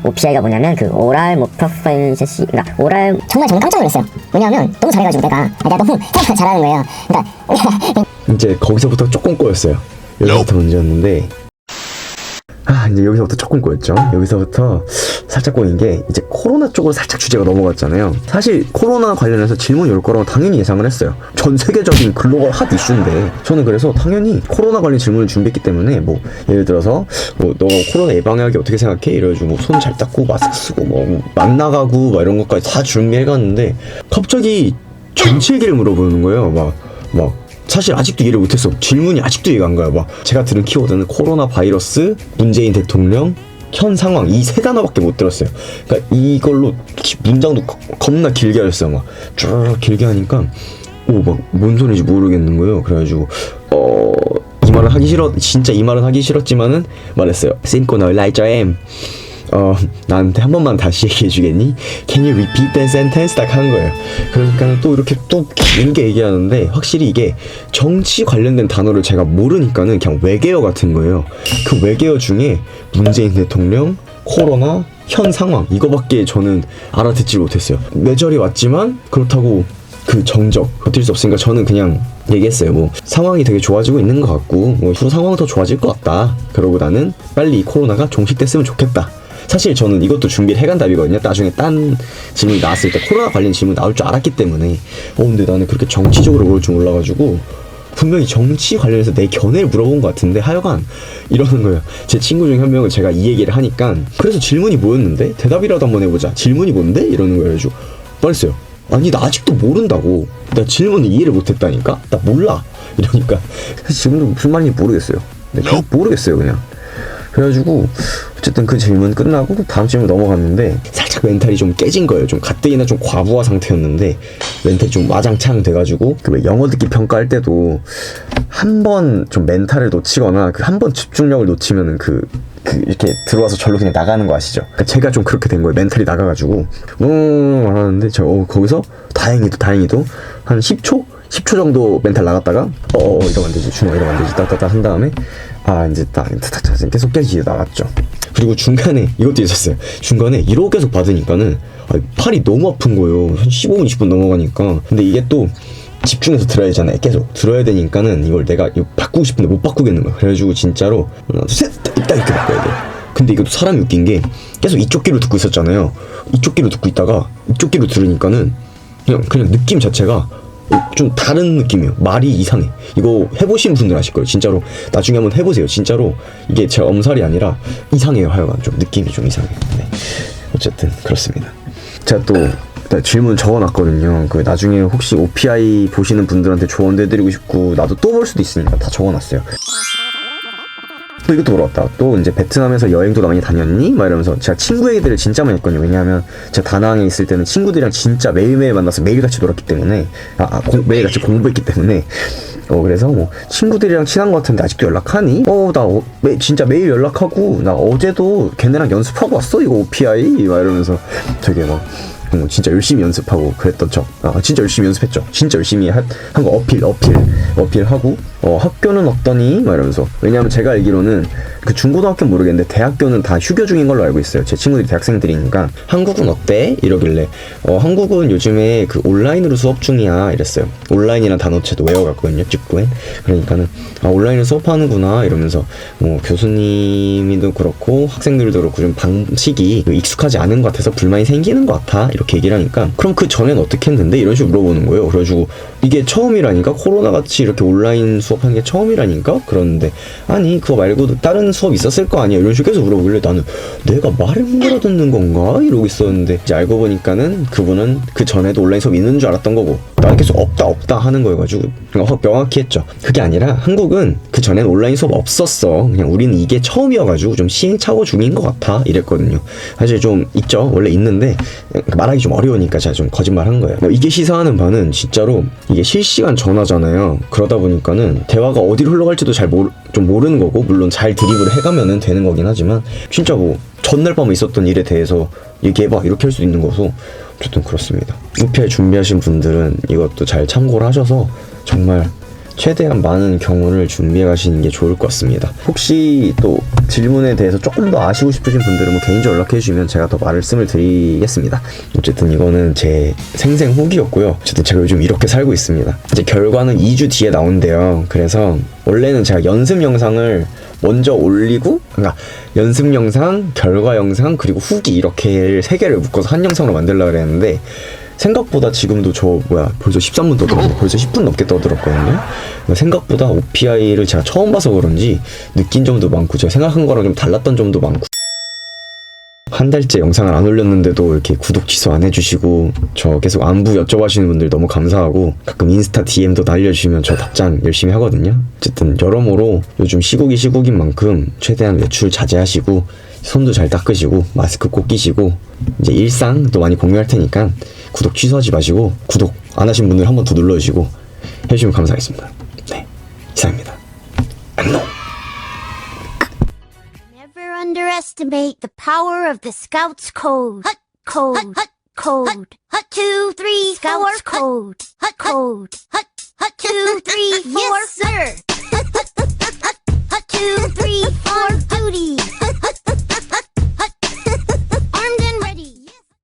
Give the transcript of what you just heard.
OPI가 뭐냐면 그 오랄 뭐 프로펜시, 그러니까 오랄 정말 저는 깜짝 놀랐어요. 왜냐하면 너무 잘해가지고 내가 너무 잘하는 거예요. 그러니까 이제 거기서부터 조금 꼬였어요. 여기서부터 문제였는데, 이제 여기서부터 조금 꼬였죠. 여기서부터 살짝 꼬인 게, 이제 코로나 쪽으로 살짝 주제가 넘어갔잖아요. 사실 코로나 관련해서 질문이 올 거라고 당연히 예상을 했어요. 전 세계적인 글로벌 핫 이슈인데, 저는 그래서 당연히 코로나 관련 질문을 준비했기 때문에, 뭐 예를 들어서 뭐 너가 코로나 예방하기 어떻게 생각해? 이래가지고 뭐 손 잘 닦고 마스크 쓰고 막 나가고 막 이런 것까지 다 준비해갔는데, 갑자기 정치 얘기를 물어보는 거예요. 막 사실 아직도 이해를 못했어. 질문이 아직도 이해가 안 가요. 막 제가 들은 키워드는 코로나 바이러스, 문재인 대통령, 현 상황, 이 세 단어밖에 못 들었어요. 그러니까 이걸로 문장도 겁나 길게 하셨어요. 막 쭉 길게 하니까 막 뭔 소리인지 모르겠는 거예요. 그래가지고 이 말은 하기 싫어, 진짜 이 말은 하기 싫었지만은 말했어요. 신고 널 라이저엠. 나한테 한 번만 다시 얘기해 주겠니? Can you repeat that sentence? 딱 한 거예요. 그러니까 또 이렇게 또 길게 얘기하는데, 확실히 이게 정치 관련된 단어를 제가 모르니까는 그냥 외계어 같은 거예요. 그 외계어 중에 문재인 대통령, 코로나, 현 상황, 이거밖에 저는 알아듣지 못했어요. 뇌절이 왔지만 그렇다고 그 정적 버틸 수 없으니까 저는 그냥 얘기했어요. 뭐 상황이 되게 좋아지고 있는 것 같고, 뭐 후로 상황은 더 좋아질 것 같다. 그러고 나는 빨리 이 코로나가 종식됐으면 좋겠다. 사실 저는 이것도 준비를 해간 답이거든요. 나중에 딴 질문이 나왔을 때 코로나 관련 질문이 나올 줄 알았기 때문에. 근데 나는 그렇게 정치적으로 올 줄 몰라가지고 분명히 정치 관련해서 내 견해를 물어본 것 같은데, 하여간 이러는 거예요. 제 친구 중 한 명을 제가 이 얘기를 하니까, 그래서 질문이 뭐였는데? 대답이라도 한번 해보자. 질문이 뭔데? 이러는 거예요. 그래가지고 말했어요. 아니 나 아직도 모른다고. 나 질문을 이해를 못했다니까? 나 몰라. 이러니까 지금도 무슨 말인지 모르겠어요. 그냥 모르겠어요 그냥. 그래가지고 어쨌든 그 질문 끝나고 다음 질문 넘어갔는데, 살짝 멘탈이 좀 깨진 거예요. 좀 가뜩이나 좀 과부하 상태였는데 멘탈이 좀 와장창 돼가지고, 그 영어 듣기 평가할 때도 한 번 좀 멘탈을 놓치거나 그 한 번 집중력을 놓치면은 이렇게 들어와서 절로 그냥 나가는 거 아시죠? 그러니까 제가 좀 그렇게 된 거예요. 멘탈이 나가가지고 하는데 거기서 다행히도 한 10초 정도 멘탈 나갔다가 이러면 안 되지, 준호 이러면 안 되지, 따따따 한 다음에 이제 계속 나갔죠. 그리고 중간에 이것도 있었어요. 중간에 이러고 계속 받으니까는 팔이 너무 아픈 거예요. 한 15분 20분 넘어가니까. 근데 이게 또 집중해서 들어야 되잖아요. 계속 들어야 되니까는 이걸 내가 이거 바꾸고 싶은데 못 바꾸겠는 거야. 그래가지고 진짜로 하나 둘 셋 딱 이렇게 바꿔야 돼. 근데 이것도 사람이 웃긴 게, 계속 이쪽 귀로 듣고 있었잖아요. 이쪽 귀로 듣고 있다가 이쪽 귀로 들으니까는 그냥 느낌 자체가 좀 다른 느낌이에요. 말이 이상해. 이거 해보신 분들 아실 거예요. 진짜로 나중에 한번 해보세요. 진짜로 이게 제 엄살이 아니라 이상해요. 하여간 좀 느낌이 좀 이상해요. 네. 어쨌든 그렇습니다. 제가 또 질문 적어놨거든요. 그 나중에 혹시 OPI 보시는 분들한테 조언도 해드리고 싶고, 나도 또 볼 수도 있으니까 다 적어놨어요. 또 이것도 물어봤다. 또 이제 베트남에서 여행도 많이 다녔니? 막 이러면서 제가 친구 얘기들을 진짜 많이 했거든요. 왜냐하면 제가 다낭에 있을 때는 친구들이랑 진짜 매일매일 만나서 매일같이 놀았기 때문에, 매일같이 공부했기 때문에, 그래서 뭐 친구들이랑 친한 것 같은데 아직도 연락하니? 진짜 매일 연락하고, 나 어제도 걔네랑 연습하고 왔어 이거 OPI 막 이러면서 되게 막 진짜 열심히 연습하고 그랬던 척. 진짜 열심히 연습했죠. 진짜 열심히 한 거 어필하고, 학교는 어떠니? 막 이러면서. 왜냐면 제가 알기로는 그 중고등학교는 모르겠는데 대학교는 다 휴교 중인 걸로 알고 있어요. 제 친구들이 대학생들이니까. 한국은 어때? 이러길래 한국은 요즘에 그 온라인으로 수업 중이야 이랬어요. 온라인이란 단어체도 외워갔거든요, 직구엔. 그러니까는 온라인으로 수업하는구나 이러면서, 교수님도 그렇고 학생들도 그렇고 좀 방식이 익숙하지 않은 것 같아서 불만이 생기는 것 같아 이렇게 얘기를 하니까, 그럼 그 전엔 어떻게 했는데? 이런 식으로 물어보는 거예요. 그래가지고 이게 처음이라니까, 코로나같이 이렇게 온라인 수업하는 게 처음이라니까? 그러는데 아니 그거 말고도 다른 수업 있었을 거 아니야, 이런 식으로 계속 물어보길래 나는 내가 말을 못 알아듣는 건가? 이러고 있었는데, 이제 알고 보니까는 그분은 그 전에도 온라인 수업 있는 줄 알았던 거고, 나는 계속 없다 하는 거여가지고 명확히 했죠. 그게 아니라 한국은 그 전엔 온라인 수업 없었어. 그냥 우리는 이게 처음이어가지고 좀 시행착오 중인 것 같아 이랬거든요. 사실 좀 있죠. 원래 있는데 말하기 좀 어려우니까 제가 좀 거짓말 한 거예요. 이게 시사하는 바는 진짜로 이게 실시간 전화잖아요. 그러다 보니까는 대화가 어디로 흘러갈지도 좀 모르는 거고, 물론 잘 드리블을 해가면은 되는 거긴 하지만, 진짜 뭐 전날 밤에 있었던 일에 대해서 얘기해봐 이렇게 할 수 있는 거서 어쨌든 그렇습니다. UPI 준비하신 분들은 이것도 잘 참고를 하셔서 정말 최대한 많은 경우를 준비해 가시는 게 좋을 것 같습니다. 혹시 또 질문에 대해서 조금 더 아시고 싶으신 분들은 뭐 개인적으로 연락해 주시면 제가 더 말씀을 드리겠습니다. 어쨌든 이거는 제 생생 후기였고요. 어쨌든 제가 요즘 이렇게 살고 있습니다. 이제 결과는 2주 뒤에 나온대요. 그래서 원래는 제가 연습 영상을 먼저 올리고, 그러니까 연습 영상, 결과 영상, 그리고 후기 이렇게 3개를 묶어서 한 영상으로 만들려고 그랬는데 생각보다 지금도 벌써 13분 떠들었네. 벌써 10분 넘게 떠들었거든요. 생각보다 OPI를 제가 처음 봐서 그런지 느낀 점도 많고 제가 생각한 거랑 좀 달랐던 점도 많고, 한 달째 영상을 안 올렸는데도 이렇게 구독 취소 안 해주시고 저 계속 안부 여쭤봐주시는 분들 너무 감사하고, 가끔 인스타 DM도 날려주시면 저 답장 열심히 하거든요. 어쨌든 여러모로 요즘 시국인 만큼 최대한 외출 자제하시고 손도 잘 닦으시고 마스크 꼭 끼시고 이제 일상도 많이 공유할 테니까 구독 취소하지 마시고 구독 안 하신 분들 한 번 더 눌러주시고 해주시면 감사하겠습니다. 네, 이상입니다. 안녕. Never underestimate the power of the Scouts Code. Code. Code. 2, 3, 4. Scouts Code. Code. 2, 3, 4.